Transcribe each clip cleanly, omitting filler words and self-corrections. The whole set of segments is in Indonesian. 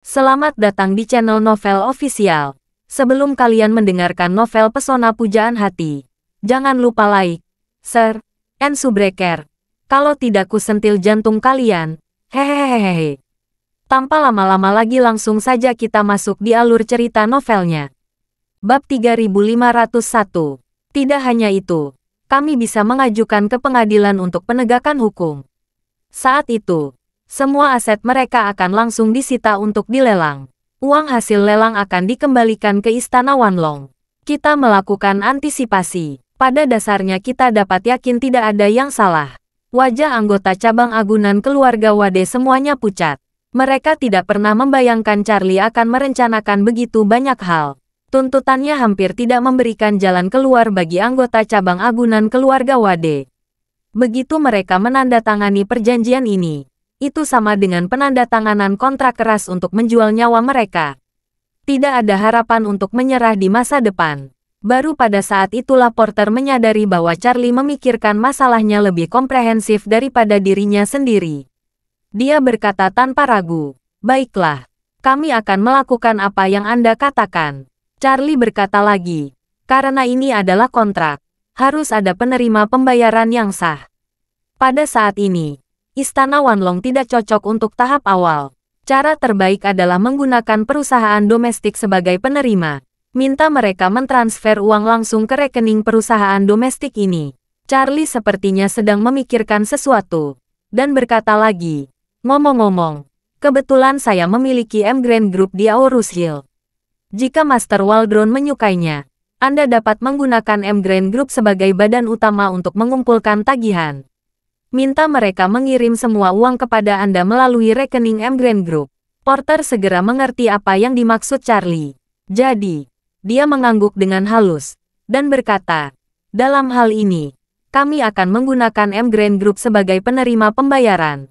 Selamat datang di channel Novel Official. Sebelum kalian mendengarkan novel Pesona Pujaan Hati, jangan lupa like, share, and subscribe. Kalau tidak kusentil jantung kalian. Hehehehe. Tanpa lama-lama lagi langsung saja kita masuk di alur cerita novelnya. Bab 3501. Tidak hanya itu, kami bisa mengajukan ke pengadilan untuk penegakan hukum. Saat itu, semua aset mereka akan langsung disita untuk dilelang. Uang hasil lelang akan dikembalikan ke Istana Wanlong. Kita melakukan antisipasi. Pada dasarnya kita dapat yakin tidak ada yang salah. Wajah anggota cabang agunan keluarga Wade semuanya pucat. Mereka tidak pernah membayangkan Charlie akan merencanakan begitu banyak hal. Tuntutannya hampir tidak memberikan jalan keluar bagi anggota cabang agunan keluarga Wade. Begitu mereka menandatangani perjanjian ini, itu sama dengan penandatanganan kontrak keras untuk menjual nyawa mereka. Tidak ada harapan untuk menyerah di masa depan. Baru pada saat itulah Porter menyadari bahwa Charlie memikirkan masalahnya lebih komprehensif daripada dirinya sendiri. Dia berkata tanpa ragu, "Baiklah, kami akan melakukan apa yang Anda katakan." Charlie berkata lagi, "Karena ini adalah kontrak, harus ada penerima pembayaran yang sah." Pada saat ini, Istana Wanlong tidak cocok untuk tahap awal. Cara terbaik adalah menggunakan perusahaan domestik sebagai penerima. Minta mereka mentransfer uang langsung ke rekening perusahaan domestik ini. Charlie sepertinya sedang memikirkan sesuatu. Dan berkata lagi, "Ngomong-ngomong, kebetulan saya memiliki M Grand Group di Aorus Hill. Jika Master Waldron menyukainya, Anda dapat menggunakan M Grand Group sebagai badan utama untuk mengumpulkan tagihan. Minta mereka mengirim semua uang kepada Anda melalui rekening M Grand Group." Porter segera mengerti apa yang dimaksud Charlie. Jadi, dia mengangguk dengan halus, dan berkata, "Dalam hal ini, kami akan menggunakan M Grand Group sebagai penerima pembayaran.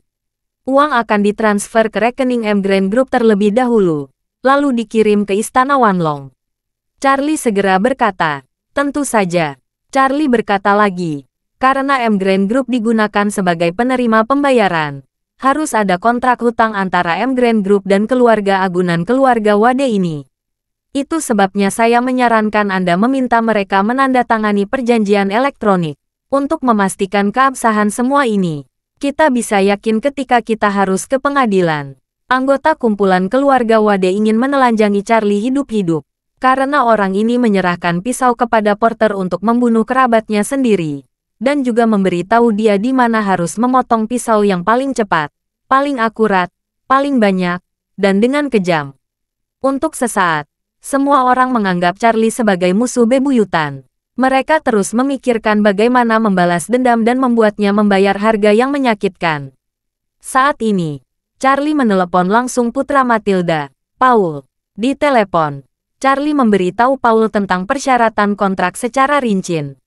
Uang akan ditransfer ke rekening M Grand Group terlebih dahulu, lalu dikirim ke Istana Wanlong." Charlie segera berkata, "Tentu saja." Charlie berkata lagi, "Karena M Grand Group digunakan sebagai penerima pembayaran, harus ada kontrak hutang antara M Grand Group dan keluarga agunan keluarga Wade ini. Itu sebabnya saya menyarankan Anda meminta mereka menandatangani perjanjian elektronik. Untuk memastikan keabsahan semua ini, kita bisa yakin ketika kita harus ke pengadilan." Anggota kumpulan keluarga Wade ingin menelanjangi Charlie hidup-hidup, karena orang ini menyerahkan pisau kepada Porter untuk membunuh kerabatnya sendiri. Dan juga memberitahu dia di mana harus memotong pisau yang paling cepat, paling akurat, paling banyak, dan dengan kejam. Untuk sesaat, semua orang menganggap Charlie sebagai musuh bebuyutan. Mereka terus memikirkan bagaimana membalas dendam dan membuatnya membayar harga yang menyakitkan. Saat ini, Charlie menelepon langsung putra Matilda, Paul. Di telepon, Charlie memberitahu Paul tentang persyaratan kontrak secara rinci.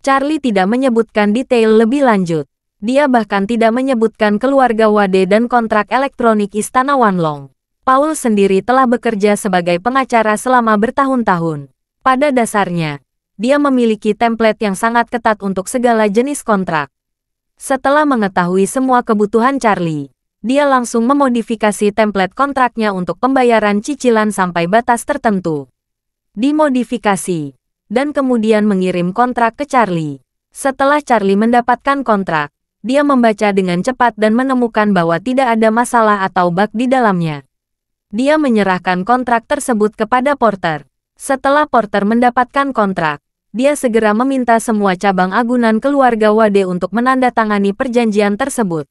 Charlie tidak menyebutkan detail lebih lanjut. Dia bahkan tidak menyebutkan keluarga Wade dan kontrak elektronik Istana Wanlong. Paul sendiri telah bekerja sebagai pengacara selama bertahun-tahun. Pada dasarnya, dia memiliki template yang sangat ketat untuk segala jenis kontrak. Setelah mengetahui semua kebutuhan Charlie, dia langsung memodifikasi template kontraknya untuk pembayaran cicilan sampai batas tertentu. Dimodifikasi dan kemudian mengirim kontrak ke Charlie. Setelah Charlie mendapatkan kontrak, dia membaca dengan cepat dan menemukan bahwa tidak ada masalah atau bug di dalamnya. Dia menyerahkan kontrak tersebut kepada Porter. Setelah Porter mendapatkan kontrak, dia segera meminta semua cabang agunan keluarga Wade untuk menandatangani perjanjian tersebut.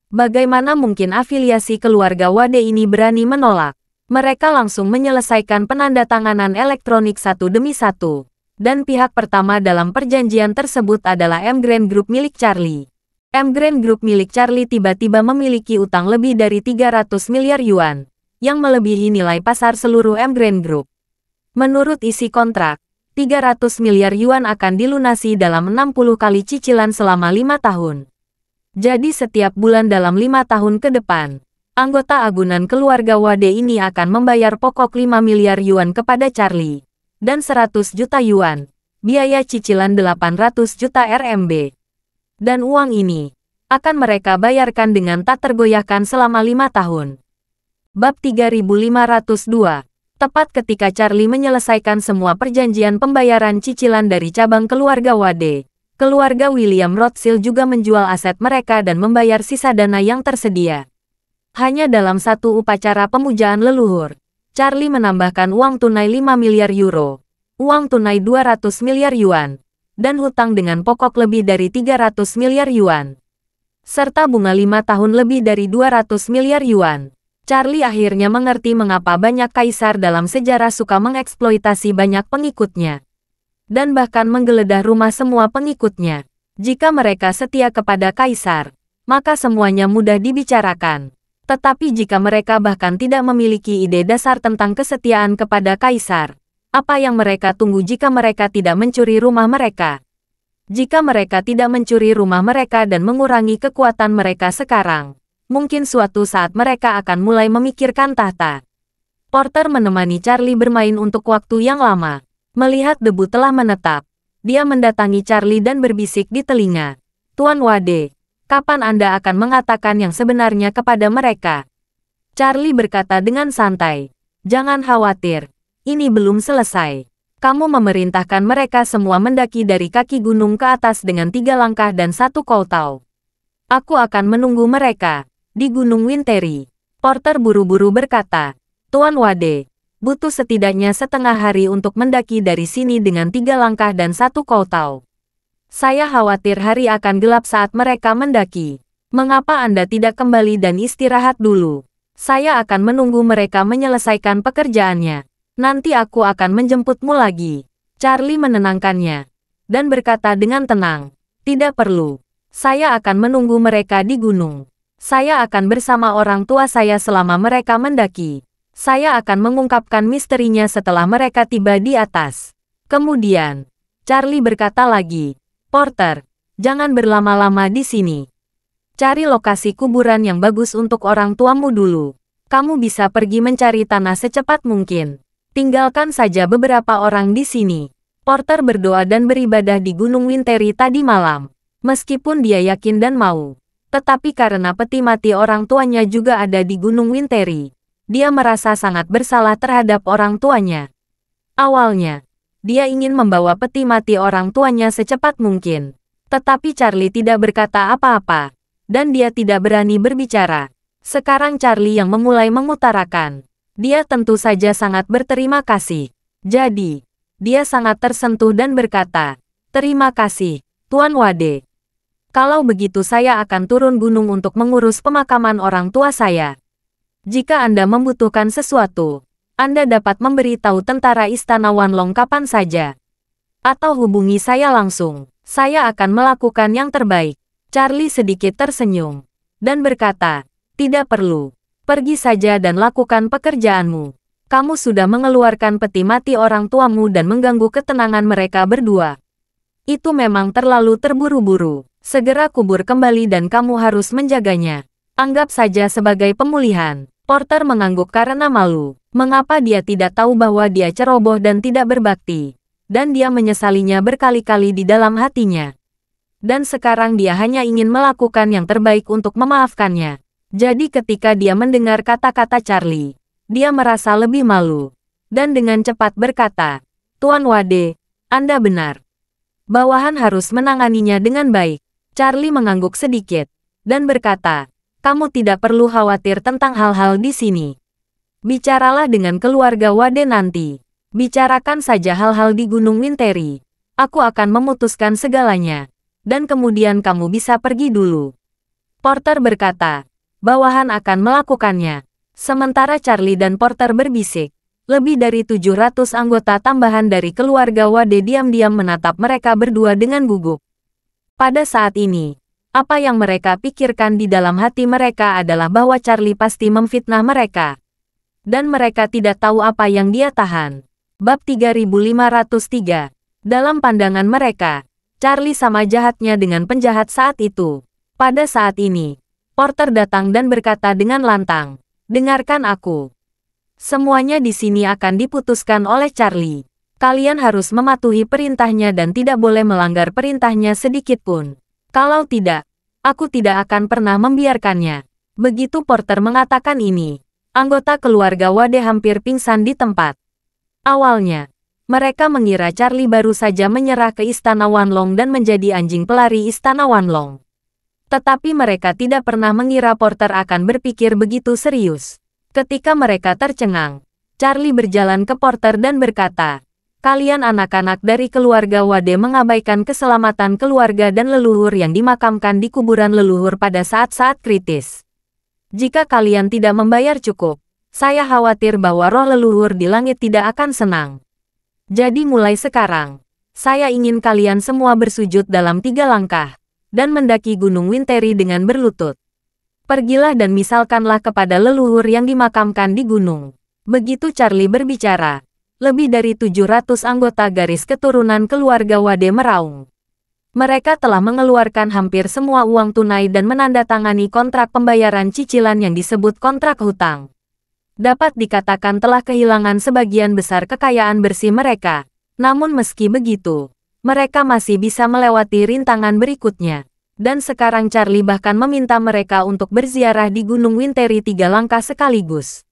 Bagaimana mungkin afiliasi keluarga Wade ini berani menolak? Mereka langsung menyelesaikan penandatanganan elektronik satu demi satu. Dan pihak pertama dalam perjanjian tersebut adalah M Grand Group milik Charlie. M Grand Group milik Charlie tiba-tiba memiliki utang lebih dari 300 miliar yuan, yang melebihi nilai pasar seluruh M Grand Group. Menurut isi kontrak, 300 miliar yuan akan dilunasi dalam 60 kali cicilan selama 5 tahun. Jadi setiap bulan dalam 5 tahun ke depan, anggota agunan keluarga Wade ini akan membayar pokok 5 miliar yuan kepada Charlie. Dan 100 juta yuan, biaya cicilan 800 juta RMB. Dan uang ini akan mereka bayarkan dengan tak tergoyahkan selama 5 tahun. Bab 3502. Tepat ketika Charlie menyelesaikan semua perjanjian pembayaran cicilan dari cabang keluarga Wade, keluarga William Rothschild juga menjual aset mereka dan membayar sisa dana yang tersedia. Hanya dalam satu upacara pemujaan leluhur, Charlie menambahkan uang tunai 5 miliar euro, uang tunai 200 miliar yuan, dan hutang dengan pokok lebih dari 300 miliar yuan. Serta bunga 5 tahun lebih dari 200 miliar yuan. Charlie akhirnya mengerti mengapa banyak kaisar dalam sejarah suka mengeksploitasi banyak pengikutnya. Dan bahkan menggeledah rumah semua pengikutnya. Jika mereka setia kepada kaisar, maka semuanya mudah dibicarakan. Tetapi jika mereka bahkan tidak memiliki ide dasar tentang kesetiaan kepada kaisar, apa yang mereka tunggu jika mereka tidak mencuri rumah mereka? Jika mereka tidak mencuri rumah mereka dan mengurangi kekuatan mereka sekarang, mungkin suatu saat mereka akan mulai memikirkan tahta. Porter menemani Charlie bermain untuk waktu yang lama. Melihat debu telah menetap, dia mendatangi Charlie dan berbisik di telinga. "Tuan Wade, kapan Anda akan mengatakan yang sebenarnya kepada mereka?" Charlie berkata dengan santai, "Jangan khawatir, ini belum selesai. Kamu memerintahkan mereka semua mendaki dari kaki gunung ke atas dengan 3 langkah dan 1 kotau. Aku akan menunggu mereka di Gunung Winteri." Porter buru-buru berkata, "Tuan Wade, butuh setidaknya setengah hari untuk mendaki dari sini dengan 3 langkah dan 1 kotau. Saya khawatir hari akan gelap saat mereka mendaki. Mengapa Anda tidak kembali dan istirahat dulu? Saya akan menunggu mereka menyelesaikan pekerjaannya. Nanti aku akan menjemputmu lagi." Charlie menenangkannya dan berkata dengan tenang, "Tidak perlu. Saya akan menunggu mereka di gunung. Saya akan bersama orang tua saya selama mereka mendaki. Saya akan mengungkapkan misterinya setelah mereka tiba di atas." Kemudian, Charlie berkata lagi, "Porter, jangan berlama-lama di sini. Cari lokasi kuburan yang bagus untuk orang tuamu dulu. Kamu bisa pergi mencari tanah secepat mungkin. Tinggalkan saja beberapa orang di sini." Porter berdoa dan beribadah di Gunung Winteri tadi malam. Meskipun dia yakin dan mau, tetapi karena peti mati orang tuanya juga ada di Gunung Winteri, dia merasa sangat bersalah terhadap orang tuanya. Awalnya, dia ingin membawa peti mati orang tuanya secepat mungkin. Tetapi Charlie tidak berkata apa-apa, dan dia tidak berani berbicara. Sekarang Charlie yang memulai mengutarakan. Dia tentu saja sangat berterima kasih. Jadi, dia sangat tersentuh dan berkata, "Terima kasih, Tuan Wade. Kalau begitu saya akan turun gunung untuk mengurus pemakaman orang tua saya. Jika Anda membutuhkan sesuatu, Anda dapat memberitahu tentara Istana Wanlong kapan saja. Atau hubungi saya langsung. Saya akan melakukan yang terbaik." Charlie sedikit tersenyum dan berkata, "Tidak perlu. Pergi saja dan lakukan pekerjaanmu. Kamu sudah mengeluarkan peti mati orang tuamu dan mengganggu ketenangan mereka berdua. Itu memang terlalu terburu-buru. Segera kubur kembali dan kamu harus menjaganya. Anggap saja sebagai pemulihan." Porter mengangguk karena malu. Mengapa dia tidak tahu bahwa dia ceroboh dan tidak berbakti? Dan dia menyesalinya berkali-kali di dalam hatinya. Dan sekarang dia hanya ingin melakukan yang terbaik untuk memaafkannya. Jadi ketika dia mendengar kata-kata Charlie, dia merasa lebih malu. Dan dengan cepat berkata, "Tuan Wade, Anda benar. Bawahan harus menanganinya dengan baik." Charlie mengangguk sedikit dan berkata, "Kamu tidak perlu khawatir tentang hal-hal di sini. Bicaralah dengan keluarga Wade nanti. Bicarakan saja hal-hal di Gunung Winteri. Aku akan memutuskan segalanya. Dan kemudian kamu bisa pergi dulu." Porter berkata, "Bawahan akan melakukannya." Sementara Charlie dan Porter berbisik, lebih dari 700 anggota tambahan dari keluarga Wade diam-diam menatap mereka berdua dengan gugup. Pada saat ini, apa yang mereka pikirkan di dalam hati mereka adalah bahwa Charlie pasti memfitnah mereka. Dan mereka tidak tahu apa yang dia tahan. Bab 3503. Dalam pandangan mereka, Charlie sama jahatnya dengan penjahat saat itu. Pada saat ini, Porter datang dan berkata dengan lantang, "Dengarkan aku. Semuanya di sini akan diputuskan oleh Charlie. Kalian harus mematuhi perintahnya dan tidak boleh melanggar perintahnya sedikit pun. Kalau tidak, aku tidak akan pernah membiarkannya." Begitu Porter mengatakan ini, Anggota keluarga Wade hampir pingsan di tempat. Awalnya, mereka mengira Charlie baru saja menyerah ke Istana Wanlong dan menjadi anjing pelari Istana Wanlong. Tetapi mereka tidak pernah mengira Porter akan berpikir begitu serius. Ketika mereka tercengang, Charlie berjalan ke Porter dan berkata, "Kalian anak-anak dari keluarga Wade mengabaikan keselamatan keluarga dan leluhur yang dimakamkan di kuburan leluhur pada saat-saat kritis. Jika kalian tidak membayar cukup, saya khawatir bahwa roh leluhur di langit tidak akan senang. Jadi mulai sekarang, saya ingin kalian semua bersujud dalam 3 langkah, dan mendaki Gunung Winteri dengan berlutut. Pergilah dan misalkanlah kepada leluhur yang dimakamkan di gunung." Begitu Charlie berbicara, lebih dari 700 anggota garis keturunan keluarga Wade meraung. Mereka telah mengeluarkan hampir semua uang tunai dan menandatangani kontrak pembayaran cicilan yang disebut kontrak hutang. Dapat dikatakan telah kehilangan sebagian besar kekayaan bersih mereka. Namun meski begitu, mereka masih bisa melewati rintangan berikutnya. Dan sekarang Charlie bahkan meminta mereka untuk berziarah di Gunung Winteri 3 langkah sekaligus.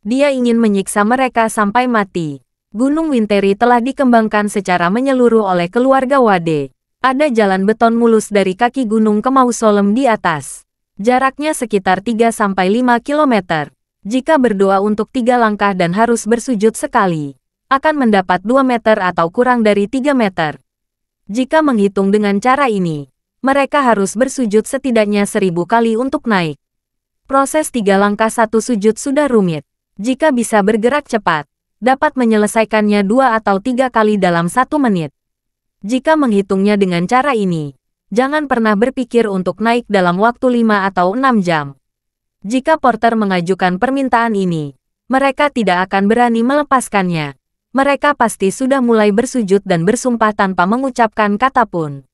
Dia ingin menyiksa mereka sampai mati. Gunung Winteri telah dikembangkan secara menyeluruh oleh keluarga Wade. Ada jalan beton mulus dari kaki gunung ke mausolem di atas. Jaraknya sekitar 3-5 kilometer. Jika berdoa untuk 3 langkah dan harus bersujud sekali, akan mendapat 2 meter atau kurang dari 3 meter. Jika menghitung dengan cara ini, mereka harus bersujud setidaknya 1000 kali untuk naik. Proses 3 langkah 1 sujud sudah rumit. Jika bisa bergerak cepat, dapat menyelesaikannya 2 atau 3 kali dalam 1 menit. Jika menghitungnya dengan cara ini, jangan pernah berpikir untuk naik dalam waktu 5 atau 6 jam. Jika Porter mengajukan permintaan ini, mereka tidak akan berani melepaskannya. Mereka pasti sudah mulai bersujud dan bersumpah tanpa mengucapkan kata pun.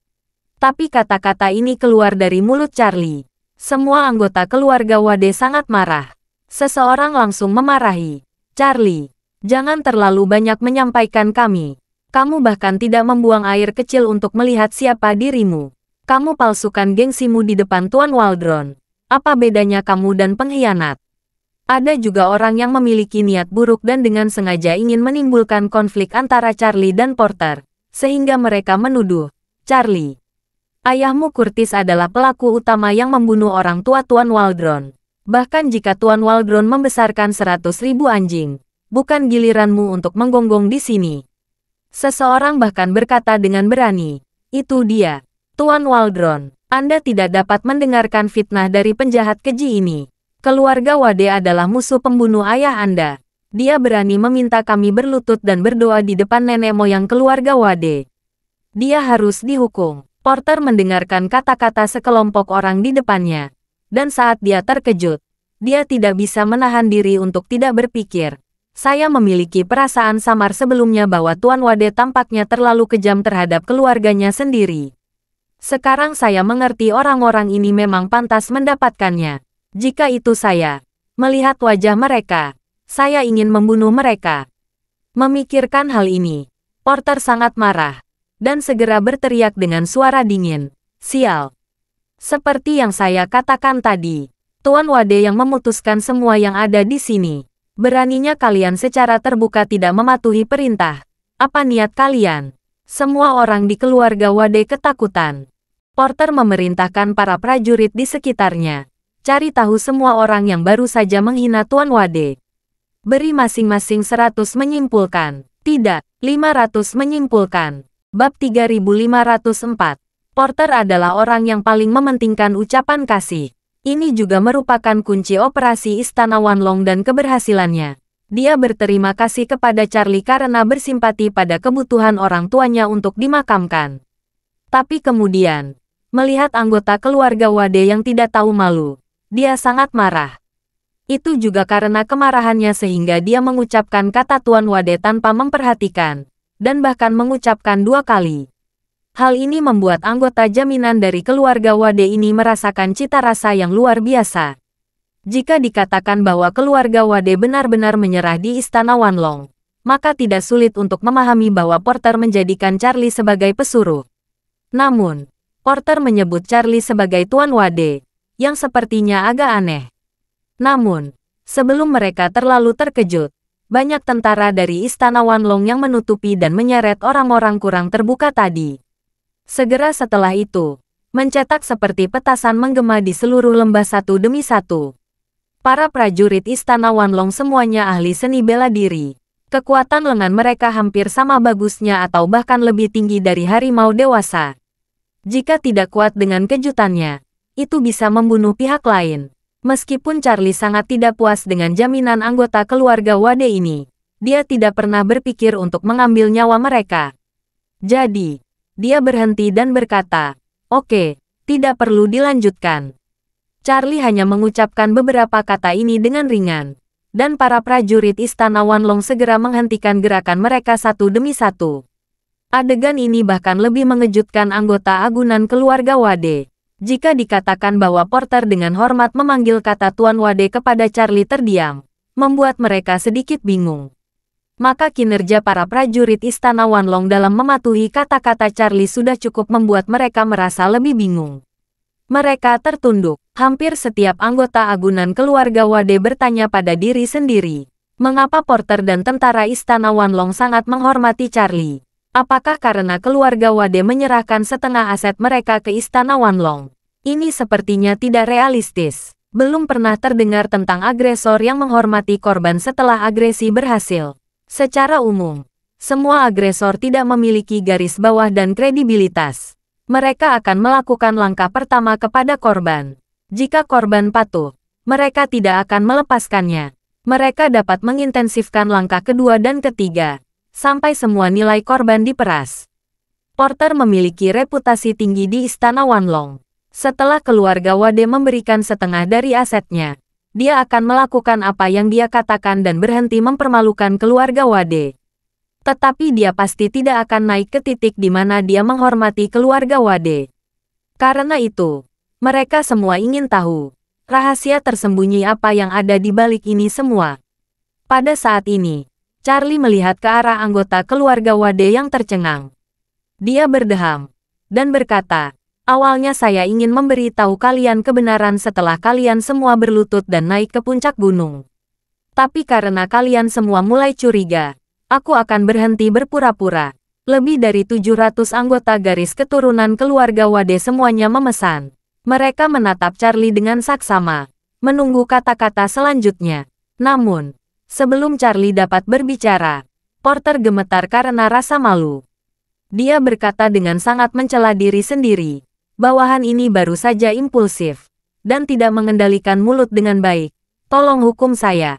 Tapi kata-kata ini keluar dari mulut Charlie. Semua anggota keluarga Wade sangat marah. Seseorang langsung memarahi, "Charlie, jangan terlalu banyak menyampaikan kami. Kamu bahkan tidak membuang air kecil untuk melihat siapa dirimu. Kamu palsukan gengsimu di depan Tuan Waldron. Apa bedanya kamu dan pengkhianat?" Ada juga orang yang memiliki niat buruk dan dengan sengaja ingin menimbulkan konflik antara Charlie dan Porter, sehingga mereka menuduh, "Charlie, ayahmu Curtis adalah pelaku utama yang membunuh orang tua Tuan Waldron. Bahkan jika Tuan Waldron membesarkan 100.000 anjing, bukan giliranmu untuk menggonggong di sini." Seseorang bahkan berkata dengan berani, "Itu dia, Tuan Waldron. Anda tidak dapat mendengarkan fitnah dari penjahat keji ini. Keluarga Wade adalah musuh pembunuh ayah Anda. Dia berani meminta kami berlutut dan berdoa di depan nenek moyang keluarga Wade. Dia harus dihukum." Porter mendengarkan kata-kata sekelompok orang di depannya. Dan saat dia terkejut, dia tidak bisa menahan diri untuk tidak berpikir. Saya memiliki perasaan samar sebelumnya bahwa Tuan Wade tampaknya terlalu kejam terhadap keluarganya sendiri. Sekarang saya mengerti orang-orang ini memang pantas mendapatkannya. Jika itu saya, melihat wajah mereka, saya ingin membunuh mereka. Memikirkan hal ini, Porter sangat marah, dan segera berteriak dengan suara dingin, "Sial! Seperti yang saya katakan tadi, Tuan Wade yang memutuskan semua yang ada di sini. Beraninya kalian secara terbuka tidak mematuhi perintah. Apa niat kalian?" Semua orang di keluarga Wade ketakutan. Porter memerintahkan para prajurit di sekitarnya, "Cari tahu semua orang yang baru saja menghina Tuan Wade. Beri masing-masing 100 menyimpulkan. Tidak, 500 menyimpulkan." Bab 3504. Porter adalah orang yang paling mementingkan ucapan kasih. Ini juga merupakan kunci operasi Istana Wanlong dan keberhasilannya. Dia berterima kasih kepada Charlie karena bersimpati pada kebutuhan orang tuanya untuk dimakamkan. Tapi kemudian, melihat anggota keluarga Wade yang tidak tahu malu, dia sangat marah. Itu juga karena kemarahannya sehingga dia mengucapkan kata Tuan Wade tanpa memperhatikan, dan bahkan mengucapkan 2 kali. Hal ini membuat anggota jaminan dari keluarga Wade ini merasakan cita rasa yang luar biasa. Jika dikatakan bahwa keluarga Wade benar-benar menyerah di Istana Wanlong, maka tidak sulit untuk memahami bahwa Porter menjadikan Charlie sebagai pesuruh. Namun, Porter menyebut Charlie sebagai Tuan Wade, yang sepertinya agak aneh. Namun, Sebelum mereka terlalu terkejut, banyak tentara dari Istana Wanlong yang menutupi dan menyeret orang-orang kurang terbuka tadi. Segera setelah itu, mencetak seperti petasan menggema di seluruh lembah satu demi satu. Para prajurit Istana Wanlong semuanya ahli seni bela diri. Kekuatan lengan mereka hampir sama bagusnya atau bahkan lebih tinggi dari harimau dewasa. Jika tidak kuat dengan kejutannya, itu bisa membunuh pihak lain. Meskipun Charlie sangat tidak puas dengan jaminan anggota keluarga Wade ini, dia tidak pernah berpikir untuk mengambil nyawa mereka. Jadi, dia berhenti dan berkata, "Oke, tidak perlu dilanjutkan." Charlie hanya mengucapkan beberapa kata ini dengan ringan. Dan para prajurit Istana Wanlong segera menghentikan gerakan mereka satu demi satu. Adegan ini bahkan lebih mengejutkan anggota agunan keluarga Wade. Jika dikatakan bahwa Porter dengan hormat memanggil kata Tuan Wade kepada Charlie terdiam, membuat mereka sedikit bingung. Maka kinerja para prajurit Istana Wanlong dalam mematuhi kata-kata Charlie sudah cukup membuat mereka merasa lebih bingung. Mereka tertunduk. Hampir setiap anggota agunan keluarga Wade bertanya pada diri sendiri, mengapa Porter dan tentara Istana Wanlong sangat menghormati Charlie? Apakah karena keluarga Wade menyerahkan setengah aset mereka ke Istana Wanlong? Ini sepertinya tidak realistis. Belum pernah terdengar tentang agresor yang menghormati korban setelah agresi berhasil. Secara umum, semua agresor tidak memiliki garis bawah dan kredibilitas. Mereka akan melakukan langkah pertama kepada korban. Jika korban patuh, mereka tidak akan melepaskannya. Mereka dapat mengintensifkan langkah kedua dan ketiga, sampai semua nilai korban diperas. Porter memiliki reputasi tinggi di Istana Wanlong. Setelah keluarga Wade memberikan setengah dari asetnya, dia akan melakukan apa yang dia katakan dan berhenti mempermalukan keluarga Wade. Tetapi dia pasti tidak akan naik ke titik di mana dia menghormati keluarga Wade. Karena itu, mereka semua ingin tahu, rahasia tersembunyi apa yang ada di balik ini semua. Pada saat ini, Charlie melihat ke arah anggota keluarga Wade yang tercengang. Dia berdeham, dan berkata, "Awalnya saya ingin memberi tahu kalian kebenaran setelah kalian semua berlutut dan naik ke puncak gunung. Tapi karena kalian semua mulai curiga, aku akan berhenti berpura-pura." Lebih dari 700 anggota garis keturunan keluarga Wade semuanya memesan. Mereka menatap Charlie dengan saksama, menunggu kata-kata selanjutnya. Namun, sebelum Charlie dapat berbicara, Porter gemetar karena rasa malu. Dia berkata dengan sangat mencela diri sendiri, "Bawahan ini baru saja impulsif, dan tidak mengendalikan mulut dengan baik. Tolong hukum saya."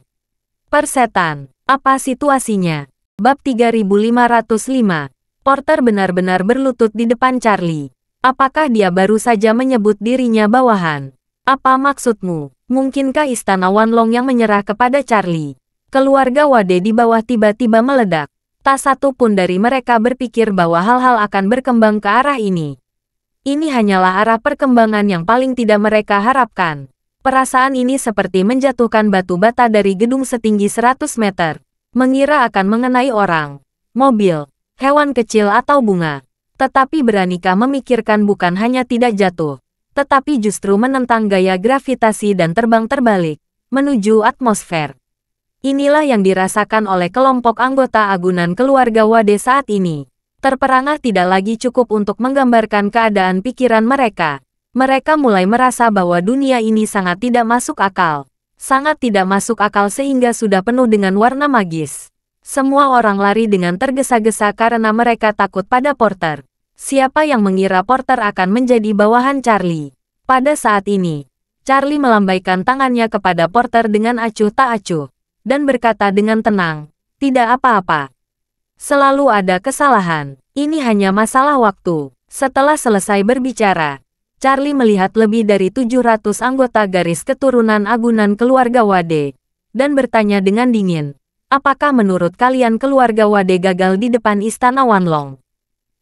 Persetan, apa situasinya? Bab 3505. Porter benar-benar berlutut di depan Charlie. Apakah dia baru saja menyebut dirinya bawahan? Apa maksudmu? Mungkinkah Istana Wanlong yang menyerah kepada Charlie? Keluarga Wade di bawah tiba-tiba meledak. Tak satu pun dari mereka berpikir bahwa hal-hal akan berkembang ke arah ini. Ini hanyalah arah perkembangan yang paling tidak mereka harapkan. Perasaan ini seperti menjatuhkan batu bata dari gedung setinggi 100 meter. Mengira akan mengenai orang, mobil, hewan kecil atau bunga. Tetapi beranikah memikirkan bukan hanya tidak jatuh, tetapi justru menentang gaya gravitasi dan terbang terbalik, menuju atmosfer. Inilah yang dirasakan oleh kelompok anggota agunan keluarga Wade saat ini. Terperangah tidak lagi cukup untuk menggambarkan keadaan pikiran mereka. Mereka mulai merasa bahwa dunia ini sangat tidak masuk akal. Sangat tidak masuk akal sehingga sudah penuh dengan warna magis. Semua orang lari dengan tergesa-gesa karena mereka takut pada Porter. Siapa yang mengira Porter akan menjadi bawahan Charlie? Pada saat ini, Charlie melambaikan tangannya kepada Porter dengan acuh tak acuh, dan berkata dengan tenang, "Tidak apa-apa. Selalu ada kesalahan. Ini hanya masalah waktu." Setelah selesai berbicara, Charlie melihat lebih dari 700 anggota garis keturunan agunan keluarga Wade, dan bertanya dengan dingin, "Apakah menurut kalian keluarga Wade gagal di depan Istana Wanlong?"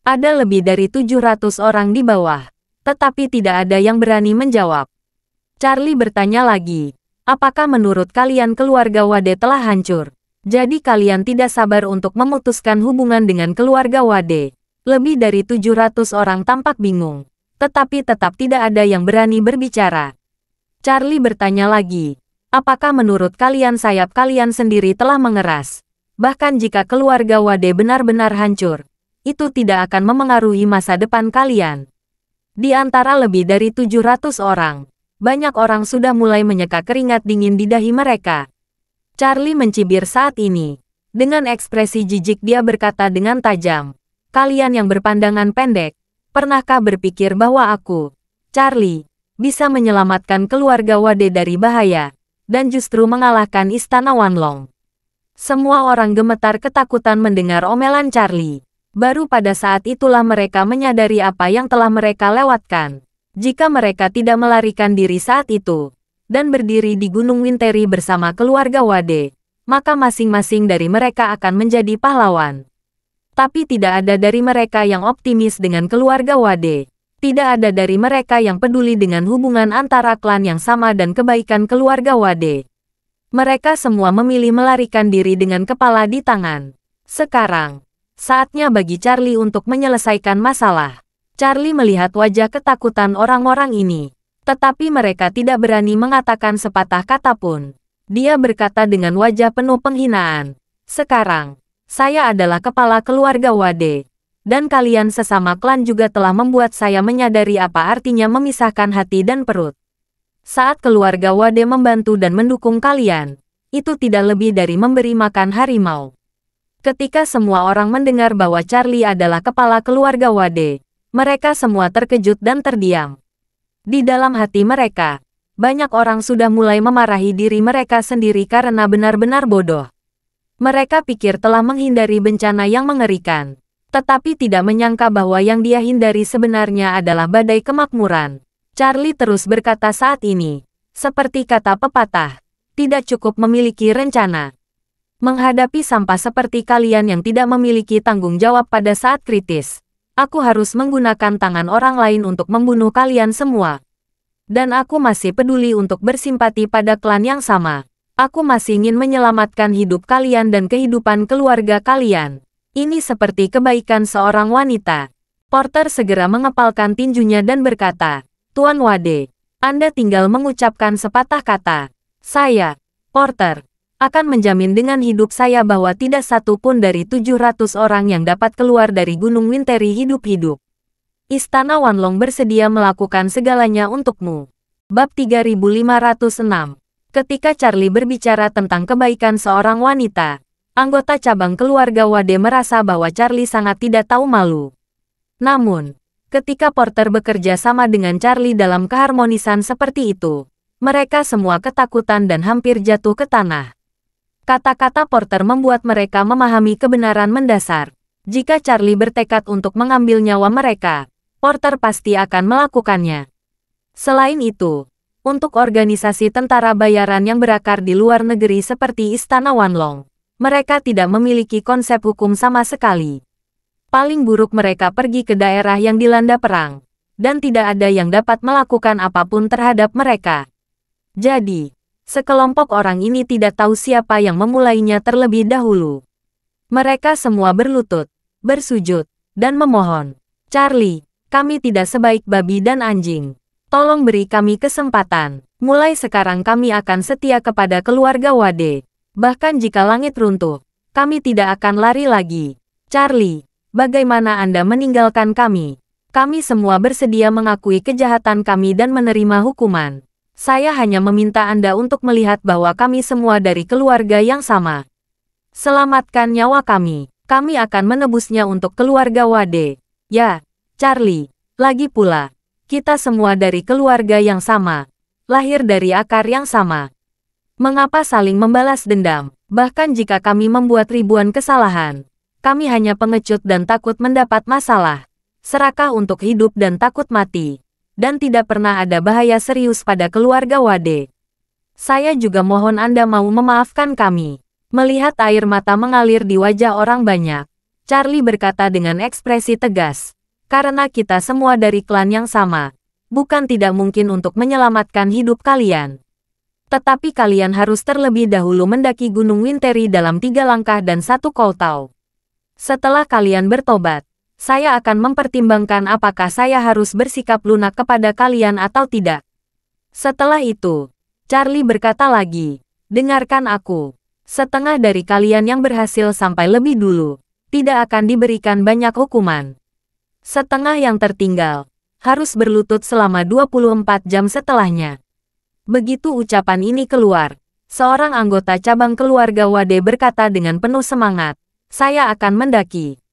Ada lebih dari 700 orang di bawah, tetapi tidak ada yang berani menjawab. Charlie bertanya lagi, "Apakah menurut kalian keluarga Wade telah hancur? Jadi kalian tidak sabar untuk memutuskan hubungan dengan keluarga Wade?" Lebih dari 700 orang tampak bingung, tetapi tetap tidak ada yang berani berbicara. Charlie bertanya lagi, Apakah menurut kalian sayap kalian sendiri telah mengeras? Bahkan jika keluarga Wade benar-benar hancur, itu tidak akan memengaruhi masa depan kalian. Di antara lebih dari 700 orang, banyak orang sudah mulai menyeka keringat dingin di dahi mereka. Charlie mencibir saat ini. Dengan ekspresi jijik dia berkata dengan tajam, "Kalian yang berpandangan pendek, pernahkah berpikir bahwa aku, Charlie, bisa menyelamatkan keluarga Wade dari bahaya, dan justru mengalahkan Istana Wanlong?" Semua orang gemetar ketakutan mendengar omelan Charlie. Baru pada saat itulah mereka menyadari apa yang telah mereka lewatkan. Jika mereka tidak melarikan diri saat itu, dan berdiri di Gunung Winteri bersama keluarga Wade, maka masing-masing dari mereka akan menjadi pahlawan. Tapi tidak ada dari mereka yang optimis dengan keluarga Wade. Tidak ada dari mereka yang peduli dengan hubungan antara klan yang sama dan kebaikan keluarga Wade. Mereka semua memilih melarikan diri dengan kepala di tangan. Sekarang, saatnya bagi Charlie untuk menyelesaikan masalah. Charlie melihat wajah ketakutan orang-orang ini, tetapi mereka tidak berani mengatakan sepatah kata pun. Dia berkata dengan wajah penuh penghinaan, "Sekarang, saya adalah kepala keluarga Wade. Dan kalian sesama klan juga telah membuat saya menyadari apa artinya memisahkan hati dan perut. Saat keluarga Wade membantu dan mendukung kalian, itu tidak lebih dari memberi makan harimau." Ketika semua orang mendengar bahwa Charlie adalah kepala keluarga Wade, mereka semua terkejut dan terdiam. Di dalam hati mereka, banyak orang sudah mulai memarahi diri mereka sendiri karena benar-benar bodoh. Mereka pikir telah menghindari bencana yang mengerikan, tetapi tidak menyangka bahwa yang dia hindari sebenarnya adalah badai kemakmuran. Charlie terus berkata saat ini, seperti kata pepatah, tidak cukup memiliki rencana. Menghadapi sampah seperti kalian yang tidak memiliki tanggung jawab pada saat kritis, aku harus menggunakan tangan orang lain untuk membunuh kalian semua. Dan aku masih peduli untuk bersimpati pada klan yang sama. Aku masih ingin menyelamatkan hidup kalian dan kehidupan keluarga kalian. Ini seperti kebaikan seorang wanita. Porter segera mengepalkan tinjunya dan berkata, "Tuan Wade, Anda tinggal mengucapkan sepatah kata. Saya, Porter, akan menjamin dengan hidup saya bahwa tidak satu pun dari 700 orang yang dapat keluar dari Gunung Winteri hidup-hidup. Istana Wanlong bersedia melakukan segalanya untukmu." Bab 3506. Ketika Charlie berbicara tentang kebaikan seorang wanita, anggota cabang keluarga Wade merasa bahwa Charlie sangat tidak tahu malu. Namun, ketika Porter bekerja sama dengan Charlie dalam keharmonisan seperti itu, mereka semua ketakutan dan hampir jatuh ke tanah. Kata-kata Porter membuat mereka memahami kebenaran mendasar. Jika Charlie bertekad untuk mengambil nyawa mereka, Porter pasti akan melakukannya. Selain itu, untuk organisasi tentara bayaran yang berakar di luar negeri seperti Istana Wanlong, mereka tidak memiliki konsep hukum sama sekali. Paling buruk mereka pergi ke daerah yang dilanda perang, dan tidak ada yang dapat melakukan apapun terhadap mereka. Jadi, sekelompok orang ini tidak tahu siapa yang memulainya terlebih dahulu. Mereka semua berlutut, bersujud, dan memohon, "Charlie, kami tidak sebaik babi dan anjing. Tolong beri kami kesempatan. Mulai sekarang kami akan setia kepada keluarga Wade. Bahkan jika langit runtuh, kami tidak akan lari lagi. Charlie, bagaimana Anda meninggalkan kami? Kami semua bersedia mengakui kejahatan kami dan menerima hukuman. Saya hanya meminta Anda untuk melihat bahwa kami semua dari keluarga yang sama. Selamatkan nyawa kami. Kami akan menebusnya untuk keluarga Wade." "Ya, Charlie, lagi pula, kita semua dari keluarga yang sama, lahir dari akar yang sama. Mengapa saling membalas dendam? Bahkan jika kami membuat ribuan kesalahan, kami hanya pengecut dan takut mendapat masalah, serakah untuk hidup dan takut mati, dan tidak pernah ada bahaya serius pada keluarga Wade. Saya juga mohon Anda mau memaafkan kami." Melihat air mata mengalir di wajah orang banyak, Charlie berkata dengan ekspresi tegas, "Karena kita semua dari klan yang sama, bukan tidak mungkin untuk menyelamatkan hidup kalian. Tetapi kalian harus terlebih dahulu mendaki Gunung Winteri dalam 3 langkah dan 1 koutau. Setelah kalian bertobat, saya akan mempertimbangkan apakah saya harus bersikap lunak kepada kalian atau tidak. Setelah itu, Charlie berkata lagi, dengarkan aku. Setengah dari kalian yang berhasil sampai lebih dulu, tidak akan diberikan banyak hukuman. Setengah yang tertinggal, harus berlutut selama 24 jam setelahnya. Begitu ucapan ini keluar, seorang anggota cabang keluarga Wade berkata dengan penuh semangat, saya akan mendaki.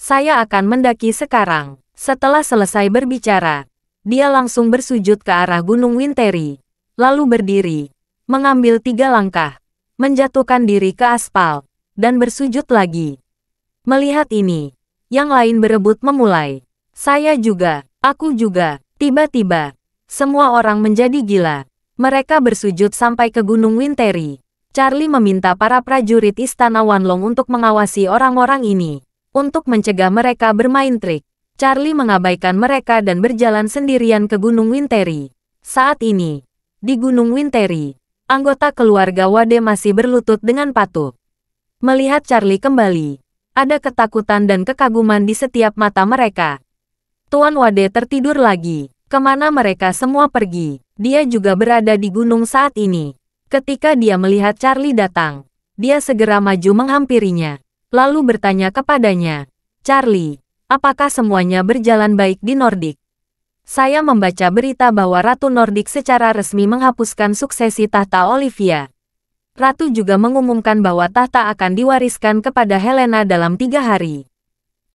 Saya akan mendaki sekarang. Setelah selesai berbicara, dia langsung bersujud ke arah Gunung Winteri, lalu berdiri, mengambil 3 langkah, menjatuhkan diri ke aspal, dan bersujud lagi. Melihat ini, yang lain berebut memulai. Saya juga, aku juga. Tiba-tiba, semua orang menjadi gila. Mereka bersujud sampai ke Gunung Winteri. Charlie meminta para prajurit Istana Wanlong untuk mengawasi orang-orang ini, untuk mencegah mereka bermain trik. Charlie mengabaikan mereka dan berjalan sendirian ke Gunung Winteri. Saat ini, di Gunung Winteri, anggota keluarga Wade masih berlutut dengan patuh. Melihat Charlie kembali, ada ketakutan dan kekaguman di setiap mata mereka. Tuan Wade tertidur lagi. Kemana mereka semua pergi? Dia juga berada di gunung saat ini. Ketika dia melihat Charlie datang, dia segera maju menghampirinya, lalu bertanya kepadanya, Charlie, apakah semuanya berjalan baik di Nordik? Saya membaca berita bahwa Ratu Nordik secara resmi menghapuskan suksesi tahta Olivia. Ratu juga mengumumkan bahwa tahta akan diwariskan kepada Helena dalam 3 hari.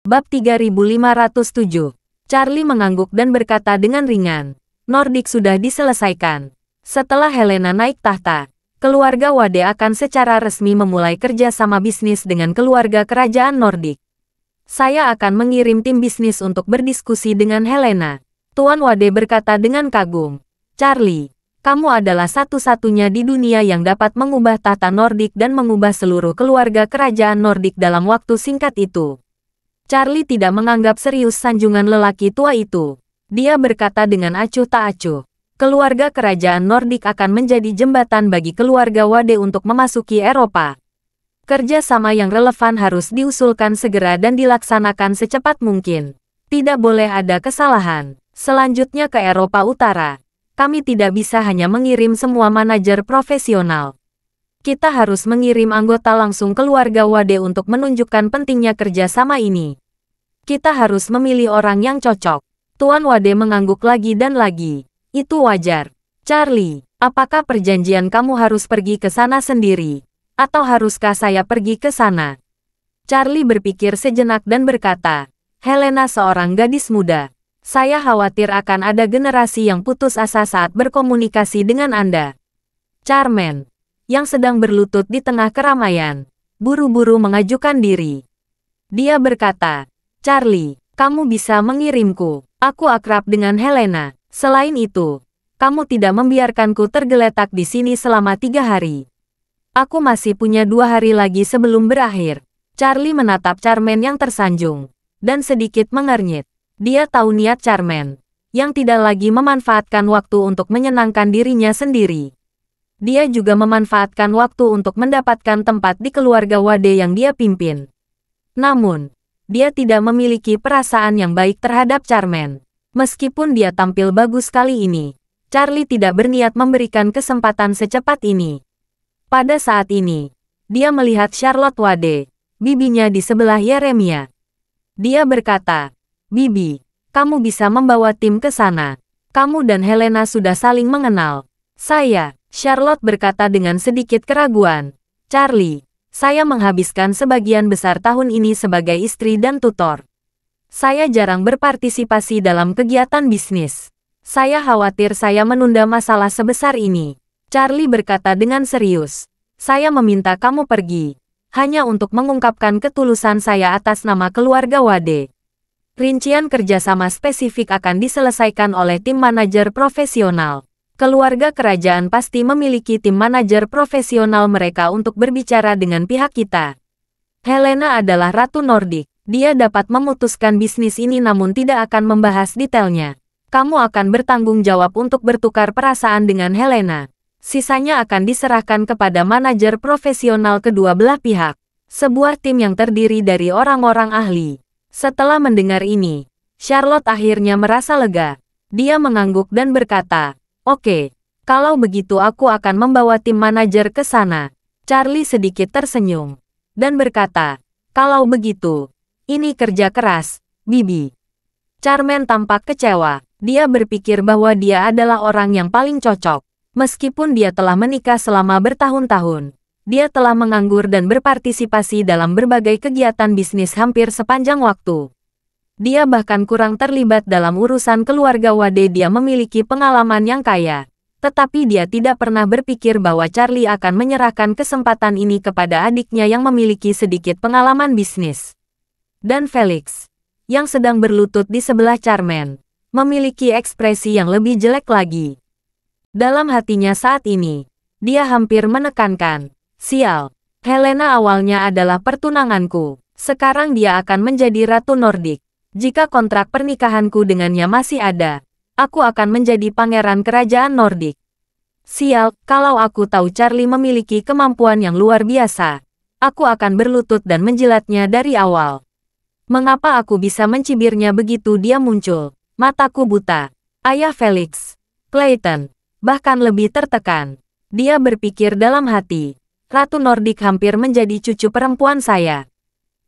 Bab 3507. Charlie mengangguk dan berkata dengan ringan, Nordik sudah diselesaikan. Setelah Helena naik tahta, keluarga Wade akan secara resmi memulai kerja sama bisnis dengan keluarga kerajaan Nordik. Saya akan mengirim tim bisnis untuk berdiskusi dengan Helena. Tuan Wade berkata dengan kagum. Charlie, kamu adalah satu-satunya di dunia yang dapat mengubah tahta Nordik dan mengubah seluruh keluarga kerajaan Nordik dalam waktu singkat itu. Charlie tidak menganggap serius sanjungan lelaki tua itu. Dia berkata dengan acuh tak acuh. Keluarga kerajaan Nordik akan menjadi jembatan bagi keluarga Wade untuk memasuki Eropa. Kerja sama yang relevan harus diusulkan segera dan dilaksanakan secepat mungkin. Tidak boleh ada kesalahan. Selanjutnya ke Eropa Utara. Kami tidak bisa hanya mengirim semua manajer profesional. Kita harus mengirim anggota langsung keluarga Wade untuk menunjukkan pentingnya kerja sama ini. Kita harus memilih orang yang cocok. Tuan Wade mengangguk lagi dan lagi. Itu wajar. Charlie, apakah perjanjian kamu harus pergi ke sana sendiri? Atau haruskah saya pergi ke sana? Charlie berpikir sejenak dan berkata, Helena seorang gadis muda. Saya khawatir akan ada generasi yang putus asa saat berkomunikasi dengan Anda. Charmaine, yang sedang berlutut di tengah keramaian, buru-buru mengajukan diri. Dia berkata, Charlie, kamu bisa mengirimku. Aku akrab dengan Helena. Selain itu, kamu tidak membiarkanku tergeletak di sini selama 3 hari. Aku masih punya 2 hari lagi sebelum berakhir. Charlie menatap Charmaine yang tersanjung, dan sedikit mengernyit. Dia tahu niat Charmaine, yang tidak lagi memanfaatkan waktu untuk menyenangkan dirinya sendiri. Dia juga memanfaatkan waktu untuk mendapatkan tempat di keluarga Wade yang dia pimpin. Namun, dia tidak memiliki perasaan yang baik terhadap Charmaine. Meskipun dia tampil bagus kali ini, Charlie tidak berniat memberikan kesempatan secepat ini. Pada saat ini, dia melihat Charlotte Wade, bibinya di sebelah Yeremia. Dia berkata, Bibi, kamu bisa membawa tim ke sana. Kamu dan Helena sudah saling mengenal. Saya, Charlotte berkata dengan sedikit keraguan. Charlie, saya menghabiskan sebagian besar tahun ini sebagai istri dan tutor. Saya jarang berpartisipasi dalam kegiatan bisnis. Saya khawatir saya menunda masalah sebesar ini. Charlie berkata dengan serius, saya meminta kamu pergi, hanya untuk mengungkapkan ketulusan saya atas nama keluarga Wade. Rincian kerjasama spesifik akan diselesaikan oleh tim manajer profesional. Keluarga kerajaan pasti memiliki tim manajer profesional mereka untuk berbicara dengan pihak kita. Helena adalah Ratu Nordik. Dia dapat memutuskan bisnis ini namun tidak akan membahas detailnya. Kamu akan bertanggung jawab untuk bertukar perasaan dengan Helena. Sisanya akan diserahkan kepada manajer profesional kedua belah pihak. Sebuah tim yang terdiri dari orang-orang ahli. Setelah mendengar ini, Charlotte akhirnya merasa lega. Dia mengangguk dan berkata, Oke, Kalau begitu aku akan membawa tim manajer ke sana. Charlie sedikit tersenyum dan berkata, kalau begitu, ini kerja keras, Bibi. Charmaine tampak kecewa. Dia berpikir bahwa dia adalah orang yang paling cocok. Meskipun dia telah menikah selama bertahun-tahun, dia telah menganggur dan berpartisipasi dalam berbagai kegiatan bisnis hampir sepanjang waktu. Dia bahkan kurang terlibat dalam urusan keluarga Wade. Dia memiliki pengalaman yang kaya. Tetapi dia tidak pernah berpikir bahwa Charlie akan menyerahkan kesempatan ini kepada adiknya yang memiliki sedikit pengalaman bisnis. Dan Felix, yang sedang berlutut di sebelah Charmaine, memiliki ekspresi yang lebih jelek lagi. Dalam hatinya saat ini, dia hampir menekankan, sial, Helena awalnya adalah pertunanganku, sekarang dia akan menjadi Ratu Nordik. Jika kontrak pernikahanku dengannya masih ada, aku akan menjadi pangeran kerajaan Nordik. Sial, kalau aku tahu Charlie memiliki kemampuan yang luar biasa, aku akan berlutut dan menjilatnya dari awal. Mengapa aku bisa mencibirnya begitu dia muncul? Mataku buta. Ayah Felix, Clayton, bahkan lebih tertekan. Dia berpikir dalam hati, Ratu Nordik hampir menjadi cucu perempuan saya.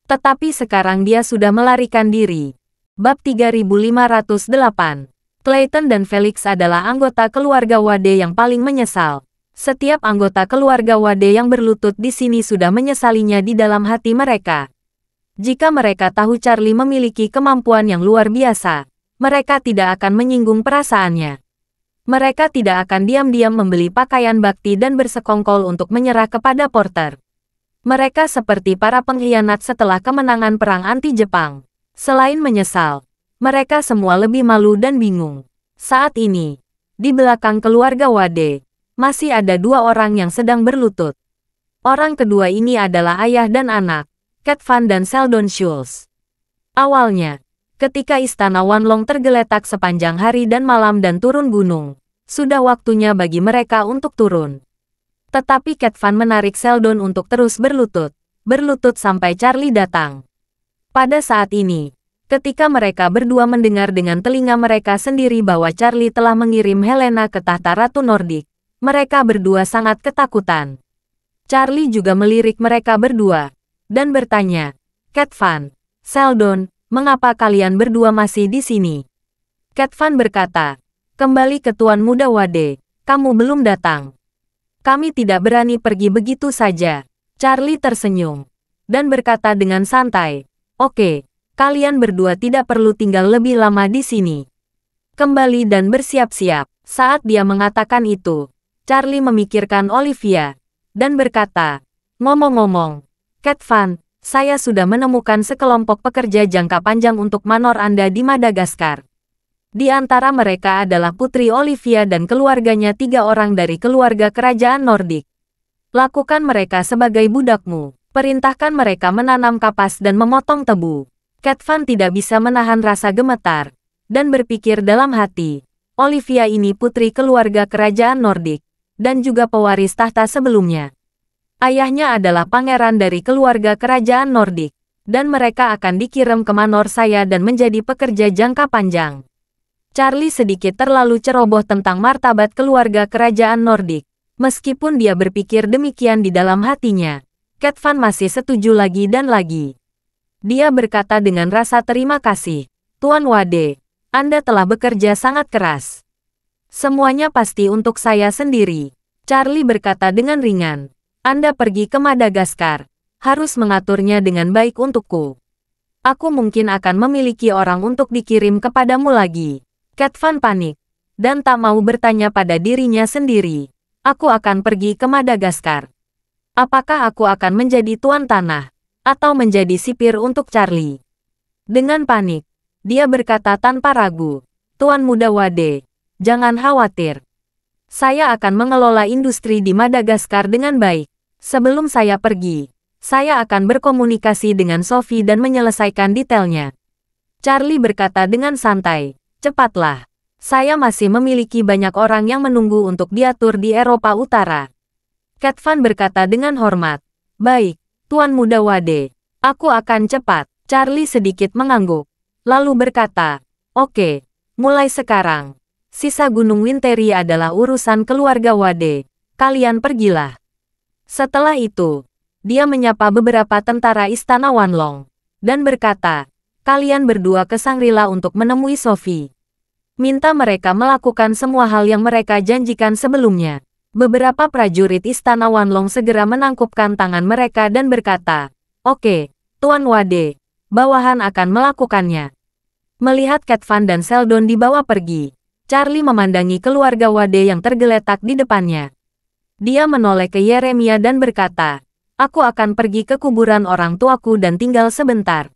Tetapi sekarang dia sudah melarikan diri. Bab 3508. Clayton dan Felix adalah anggota keluarga Wade yang paling menyesal. Setiap anggota keluarga Wade yang berlutut di sini sudah menyesalinya di dalam hati mereka. Jika mereka tahu Charlie memiliki kemampuan yang luar biasa, mereka tidak akan menyinggung perasaannya. Mereka tidak akan diam-diam membeli pakaian bakti dan bersekongkol untuk menyerah kepada Porter. Mereka seperti para pengkhianat setelah kemenangan perang anti-Jepang. Selain menyesal, mereka semua lebih malu dan bingung. Saat ini, di belakang keluarga Wade, masih ada dua orang yang sedang berlutut. Orang kedua ini adalah ayah dan anak, Cat Van dan Sheldon Schultz. Awalnya, ketika istana Wanlong tergeletak sepanjang hari dan malam dan turun gunung, sudah waktunya bagi mereka untuk turun. Tetapi Cat Van menarik Sheldon untuk terus berlutut sampai Charlie datang. Pada saat ini, ketika mereka berdua mendengar dengan telinga mereka sendiri bahwa Charlie telah mengirim Helena ke tahta Ratu Nordik, mereka berdua sangat ketakutan. Charlie juga melirik mereka berdua, dan bertanya, Cat Van, Sheldon, mengapa kalian berdua masih di sini? Cat Van berkata, kembali ke Tuan Muda Wade, kamu belum datang. Kami tidak berani pergi begitu saja. Charlie tersenyum, dan berkata dengan santai, oke, kalian berdua tidak perlu tinggal lebih lama di sini. Kembali dan bersiap-siap. Saat dia mengatakan itu, Charlie memikirkan Olivia, dan berkata, ngomong-ngomong, Cat Van, saya sudah menemukan sekelompok pekerja jangka panjang untuk manor Anda di Madagaskar. Di antara mereka adalah Putri Olivia dan keluarganya 3 orang dari keluarga kerajaan Nordik. Lakukan mereka sebagai budakmu. Perintahkan mereka menanam kapas dan memotong tebu. Cat Van tidak bisa menahan rasa gemetar, dan berpikir dalam hati, Olivia ini putri keluarga kerajaan Nordik, dan juga pewaris tahta sebelumnya. Ayahnya adalah pangeran dari keluarga kerajaan Nordik, dan mereka akan dikirim ke manor saya dan menjadi pekerja jangka panjang. Charlie sedikit terlalu ceroboh tentang martabat keluarga kerajaan Nordik. Meskipun dia berpikir demikian di dalam hatinya, Cat Van masih setuju lagi dan lagi. Dia berkata dengan rasa terima kasih, Tuan Wade, Anda telah bekerja sangat keras. Semuanya pasti untuk saya sendiri. Charlie berkata dengan ringan, Anda pergi ke Madagaskar, harus mengaturnya dengan baik untukku. Aku mungkin akan memiliki orang untuk dikirim kepadamu lagi. Cat Van panik, dan tak mau bertanya pada dirinya sendiri. Aku akan pergi ke Madagaskar. Apakah aku akan menjadi tuan tanah, atau menjadi sipir untuk Charlie? Dengan panik, dia berkata tanpa ragu, Tuan Muda Wade, jangan khawatir. Saya akan mengelola industri di Madagaskar dengan baik. Sebelum saya pergi, saya akan berkomunikasi dengan Sophie dan menyelesaikan detailnya. Charlie berkata dengan santai, cepatlah. Saya masih memiliki banyak orang yang menunggu untuk diatur di Eropa Utara. Cat Van berkata dengan hormat, baik, Tuan Muda Wade, aku akan cepat. Charlie sedikit mengangguk, lalu berkata, oke, mulai sekarang, Sisa Gunung Winteri adalah urusan keluarga Wade. Kalian pergilah. Setelah itu, dia menyapa beberapa tentara istana Wanlong dan berkata, kalian berdua ke Shangri-La untuk menemui Sophie. Minta mereka melakukan semua hal yang mereka janjikan sebelumnya. Beberapa prajurit istana Wanlong segera menangkupkan tangan mereka dan berkata, oke, Tuan Wade, bawahan akan melakukannya. Melihat Cat Van dan Seldon dibawa pergi, Charlie memandangi keluarga Wade yang tergeletak di depannya. Dia menoleh ke Yeremia dan berkata, aku akan pergi ke kuburan orang tuaku dan tinggal sebentar.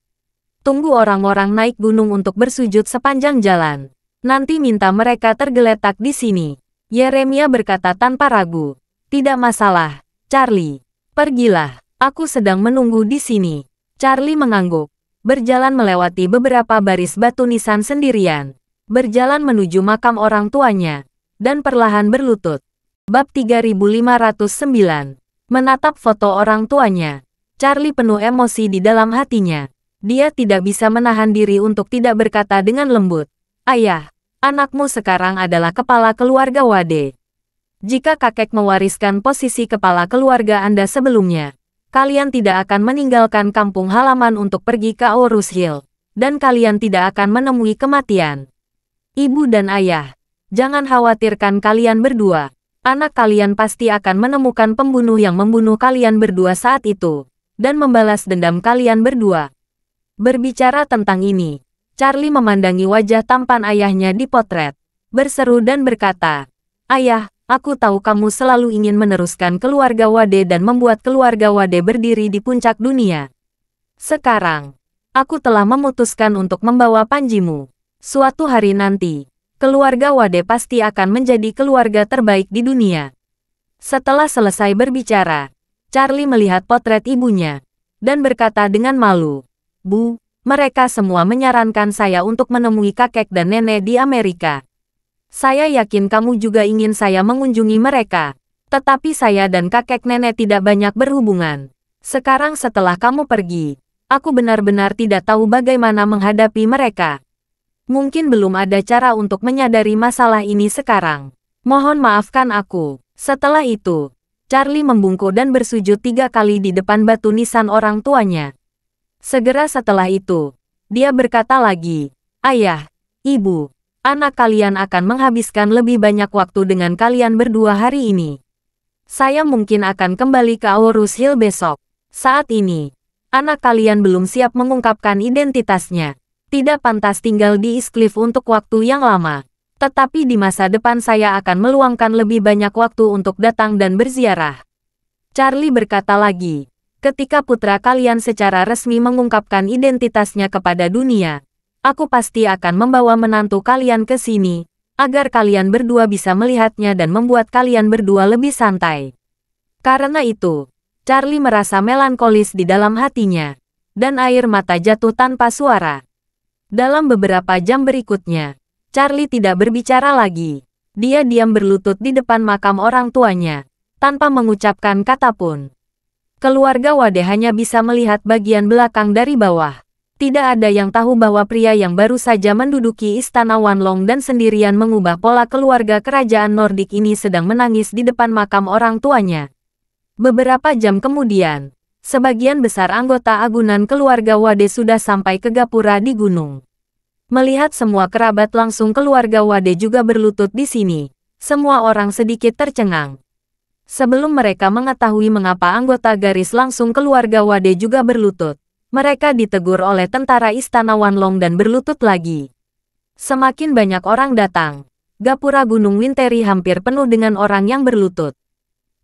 Tunggu orang-orang naik gunung untuk bersujud sepanjang jalan. Nanti minta mereka tergeletak di sini. Yeremia berkata tanpa ragu. Tidak masalah, Charlie. Pergilah, aku sedang menunggu di sini. Charlie mengangguk. Berjalan melewati beberapa baris batu nisan sendirian. Berjalan menuju makam orang tuanya. Dan perlahan berlutut. Bab 3509. Menatap foto orang tuanya. Charlie penuh emosi di dalam hatinya. Dia tidak bisa menahan diri untuk tidak berkata dengan lembut. Ayah, anakmu sekarang adalah kepala keluarga Wade. Jika kakek mewariskan posisi kepala keluarga Anda sebelumnya, kalian tidak akan meninggalkan kampung halaman untuk pergi ke Aurus Hill. Dan kalian tidak akan menemui kematian. Ibu dan ayah, jangan khawatirkan kalian berdua. Anak kalian pasti akan menemukan pembunuh yang membunuh kalian berdua saat itu, dan membalas dendam kalian berdua. Berbicara tentang ini, Charlie memandangi wajah tampan ayahnya di potret, berseru dan berkata, ayah, aku tahu kamu selalu ingin meneruskan keluarga Wade dan membuat keluarga Wade berdiri di puncak dunia. Sekarang, aku telah memutuskan untuk membawa Panjimu. Suatu hari nanti, keluarga Wade pasti akan menjadi keluarga terbaik di dunia. Setelah selesai berbicara, Charlie melihat potret ibunya, dan berkata dengan malu, Bu, mereka semua menyarankan saya untuk menemui kakek dan nenek di Amerika. Saya yakin kamu juga ingin saya mengunjungi mereka, tetapi saya dan kakek nenek tidak banyak berhubungan. Sekarang setelah kamu pergi, aku benar-benar tidak tahu bagaimana menghadapi mereka. Mungkin belum ada cara untuk menyadari masalah ini sekarang. Mohon maafkan aku. Setelah itu, Charlie membungkuk dan bersujud 3 kali di depan batu nisan orang tuanya. Segera setelah itu, dia berkata lagi, ayah, ibu, anak kalian akan menghabiskan lebih banyak waktu dengan kalian berdua hari ini. Saya mungkin akan kembali ke Aurus Hill besok. Saat ini, anak kalian belum siap mengungkapkan identitasnya. Tidak pantas tinggal di East Cliff untuk waktu yang lama. Tetapi di masa depan saya akan meluangkan lebih banyak waktu untuk datang dan berziarah. Charlie berkata lagi, ketika putra kalian secara resmi mengungkapkan identitasnya kepada dunia, aku pasti akan membawa menantu kalian ke sini, agar kalian berdua bisa melihatnya dan membuat kalian berdua lebih santai. Karena itu, Charlie merasa melankolis di dalam hatinya, dan air mata jatuh tanpa suara. Dalam beberapa jam berikutnya, Charlie tidak berbicara lagi. Dia diam berlutut di depan makam orang tuanya, tanpa mengucapkan kata pun. Keluarga Wade hanya bisa melihat bagian belakang dari bawah. Tidak ada yang tahu bahwa pria yang baru saja menduduki istana Wanlong dan sendirian mengubah pola keluarga kerajaan Nordik ini sedang menangis di depan makam orang tuanya. Beberapa jam kemudian, sebagian besar anggota agunan keluarga Wade sudah sampai ke gapura di gunung. Melihat semua kerabat langsung keluarga Wade juga berlutut di sini, semua orang sedikit tercengang. Sebelum mereka mengetahui mengapa anggota garis langsung keluarga Wade juga berlutut, mereka ditegur oleh tentara istana Wanlong dan berlutut lagi. Semakin banyak orang datang, gapura Gunung Winteri hampir penuh dengan orang yang berlutut.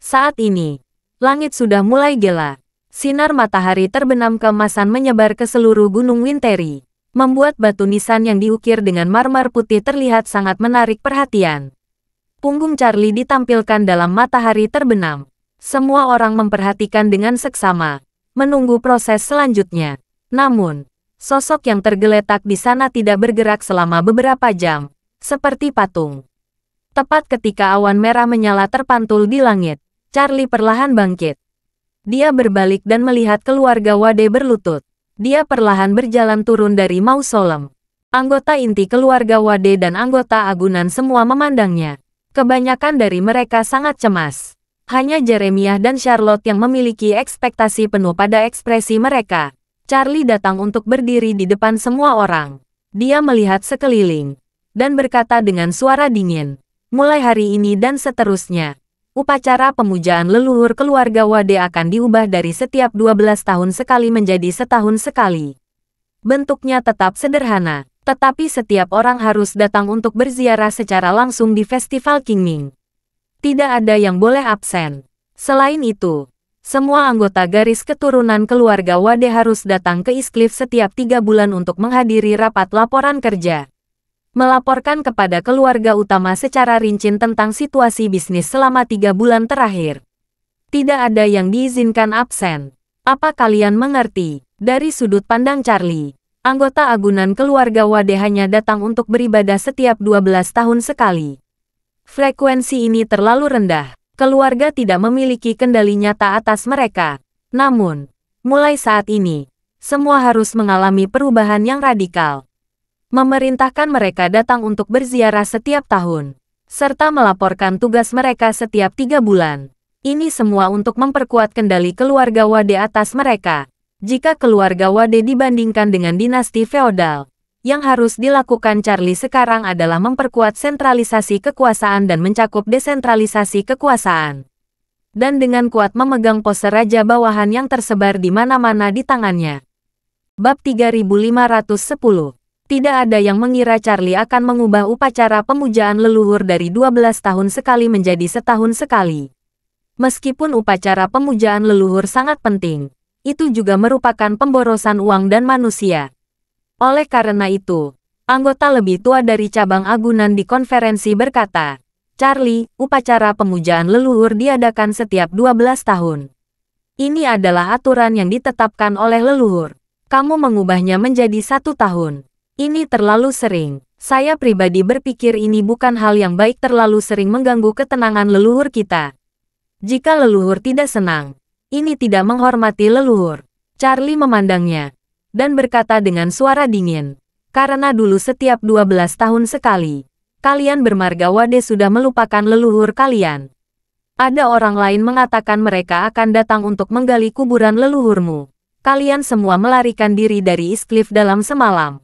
Saat ini, langit sudah mulai gelap. Sinar matahari terbenam keemasan menyebar ke seluruh Gunung Winteri, membuat batu nisan yang diukir dengan marmer putih terlihat sangat menarik perhatian. Punggung Charlie ditampilkan dalam matahari terbenam. Semua orang memperhatikan dengan seksama, menunggu proses selanjutnya. Namun, sosok yang tergeletak di sana tidak bergerak selama beberapa jam, seperti patung. Tepat ketika awan merah menyala terpantul di langit, Charlie perlahan bangkit. Dia berbalik dan melihat keluarga Wade berlutut. Dia perlahan berjalan turun dari mausolem. Anggota inti keluarga Wade dan anggota agunan semua memandangnya. Kebanyakan dari mereka sangat cemas. Hanya Jeremiah dan Charlotte yang memiliki ekspektasi penuh pada ekspresi mereka. Charlie datang untuk berdiri di depan semua orang. Dia melihat sekeliling dan berkata dengan suara dingin, "Mulai hari ini dan seterusnya, upacara pemujaan leluhur keluarga Wade akan diubah dari setiap 12 tahun sekali menjadi setahun sekali. Bentuknya tetap sederhana. Tetapi setiap orang harus datang untuk berziarah secara langsung di Festival Qingming. Tidak ada yang boleh absen. Selain itu, semua anggota garis keturunan keluarga Wade harus datang ke Eastcliff setiap 3 bulan untuk menghadiri rapat laporan kerja. Melaporkan kepada keluarga utama secara rinci tentang situasi bisnis selama 3 bulan terakhir. Tidak ada yang diizinkan absen. Apa kalian mengerti?" Dari sudut pandang Charlie, anggota agunan keluarga Wade hanya datang untuk beribadah setiap 12 tahun sekali. Frekuensi ini terlalu rendah. Keluarga tidak memiliki kendali nyata atas mereka. Namun, mulai saat ini, semua harus mengalami perubahan yang radikal. Memerintahkan mereka datang untuk berziarah setiap tahun, serta melaporkan tugas mereka setiap 3 bulan. Ini semua untuk memperkuat kendali keluarga Wade atas mereka. Jika keluarga Wade dibandingkan dengan dinasti feodal, yang harus dilakukan Charlie sekarang adalah memperkuat sentralisasi kekuasaan dan mencakup desentralisasi kekuasaan. Dan dengan kuat memegang pose raja bawahan yang tersebar di mana-mana di tangannya. Bab 3510. Tidak ada yang mengira Charlie akan mengubah upacara pemujaan leluhur dari 12 tahun sekali menjadi setahun sekali. Meskipun upacara pemujaan leluhur sangat penting, itu juga merupakan pemborosan uang dan manusia. Oleh karena itu, anggota lebih tua dari cabang agunan di konferensi berkata, "Charlie, upacara pemujaan leluhur diadakan setiap 12 tahun. Ini adalah aturan yang ditetapkan oleh leluhur. Kamu mengubahnya menjadi 1 tahun. Ini terlalu sering. Saya pribadi berpikir ini bukan hal yang baik terlalu sering mengganggu ketenangan leluhur kita. Jika leluhur tidak senang, ini tidak menghormati leluhur." Charlie memandangnya, dan berkata dengan suara dingin, "Karena dulu setiap 12 tahun sekali, kalian bermarga Wade sudah melupakan leluhur kalian. Ada orang lain mengatakan mereka akan datang untuk menggali kuburan leluhurmu. Kalian semua melarikan diri dari Eastcliff dalam semalam.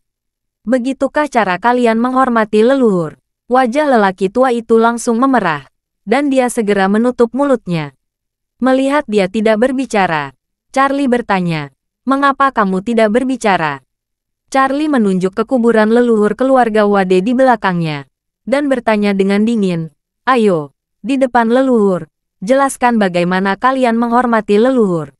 Begitukah cara kalian menghormati leluhur?" Wajah lelaki tua itu langsung memerah, dan dia segera menutup mulutnya. Melihat dia tidak berbicara, Charlie bertanya, "Mengapa kamu tidak berbicara?" Charlie menunjuk ke kuburan leluhur keluarga Wade di belakangnya, dan bertanya dengan dingin, "Ayo, di depan leluhur, jelaskan bagaimana kalian menghormati leluhur."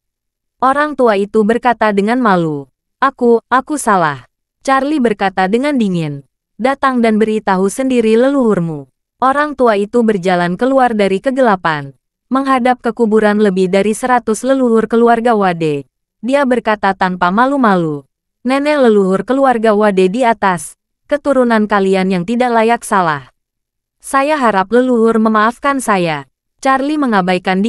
Orang tua itu berkata dengan malu, Aku salah." Charlie berkata dengan dingin, "Datang dan beritahu sendiri leluhurmu." Orang tua itu berjalan keluar dari kegelapan, menghadap ke kuburan lebih dari 100 leluhur keluarga Wade. Dia berkata tanpa malu-malu, "Nenek leluhur keluarga Wade di atas, keturunan kalian yang tidak layak salah. Saya harap leluhur memaafkan saya." Charlie mengabaikan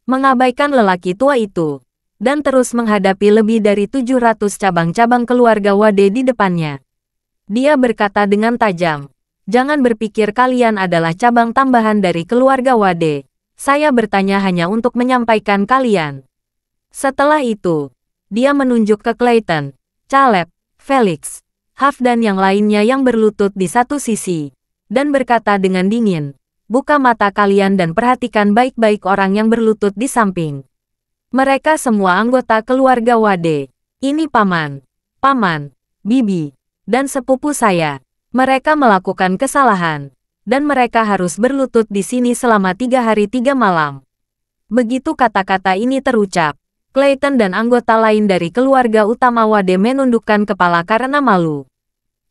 mengabaikan lelaki tua itu, dan terus menghadapi lebih dari 700 cabang-cabang keluarga Wade di depannya. Dia berkata dengan tajam, "Jangan berpikir kalian adalah cabang tambahan dari keluarga Wade. Saya bertanya hanya untuk menyampaikan kalian." Setelah itu, dia menunjuk ke Clayton, Caleb, Felix, Huff dan yang lainnya yang berlutut di satu sisi, dan berkata dengan dingin, "Buka mata kalian dan perhatikan baik-baik orang yang berlutut di samping. Mereka semua anggota keluarga Wade. Ini paman, bibi, dan sepupu saya. Mereka melakukan kesalahan, dan mereka harus berlutut di sini selama 3 hari 3 malam." Begitu kata-kata ini terucap, Clayton dan anggota lain dari keluarga utama Wade menundukkan kepala karena malu.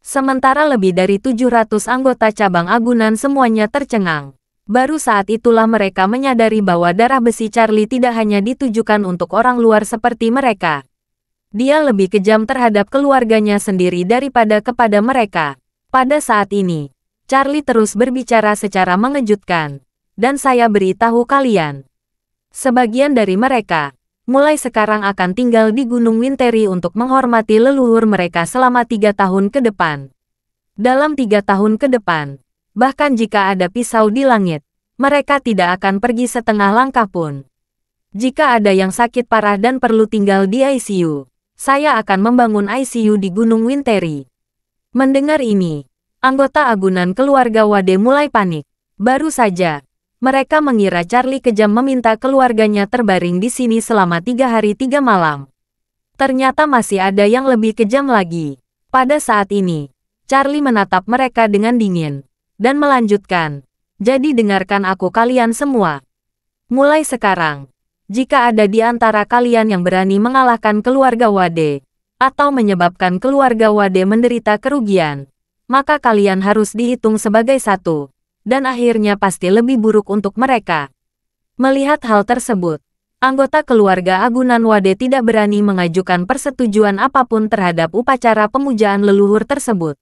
Sementara lebih dari 700 anggota cabang agunan semuanya tercengang. Baru saat itulah mereka menyadari bahwa darah besi Charlie tidak hanya ditujukan untuk orang luar seperti mereka. Dia lebih kejam terhadap keluarganya sendiri daripada kepada mereka. Pada saat ini, Charlie terus berbicara secara mengejutkan. Dan saya beritahu kalian, sebagian dari mereka, mulai sekarang akan tinggal di Gunung Winteri untuk menghormati leluhur mereka selama 3 tahun ke depan. Dalam 3 tahun ke depan, bahkan jika ada pisau di langit, mereka tidak akan pergi setengah langkah pun. Jika ada yang sakit parah dan perlu tinggal di ICU, saya akan membangun ICU di Gunung Winteri. Mendengar ini, anggota agunan keluarga Wade mulai panik. Baru saja, mereka mengira Charlie kejam meminta keluarganya terbaring di sini selama 3 hari 3 malam. Ternyata masih ada yang lebih kejam lagi. Pada saat ini, Charlie menatap mereka dengan dingin, dan melanjutkan, "Jadi dengarkan aku kalian semua. Mulai sekarang, jika ada di antara kalian yang berani mengalahkan keluarga Wade, atau menyebabkan keluarga Wade menderita kerugian, maka kalian harus dihitung sebagai satu, dan akhirnya pasti lebih buruk untuk mereka." Melihat hal tersebut, anggota keluarga agunan Wade tidak berani mengajukan persetujuan apapun terhadap upacara pemujaan leluhur tersebut.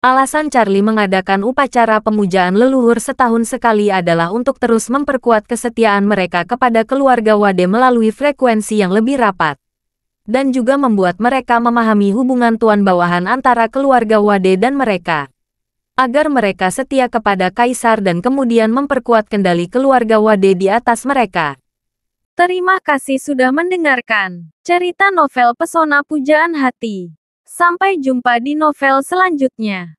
Alasan Charlie mengadakan upacara pemujaan leluhur setahun sekali adalah untuk terus memperkuat kesetiaan mereka kepada keluarga Wade melalui frekuensi yang lebih rapat. Dan juga membuat mereka memahami hubungan tuan bawahan antara keluarga Wade dan mereka. Agar mereka setia kepada Kaisar dan kemudian memperkuat kendali keluarga Wade di atas mereka. Terima kasih sudah mendengarkan cerita novel Pesona Pujaan Hati. Sampai jumpa di novel selanjutnya.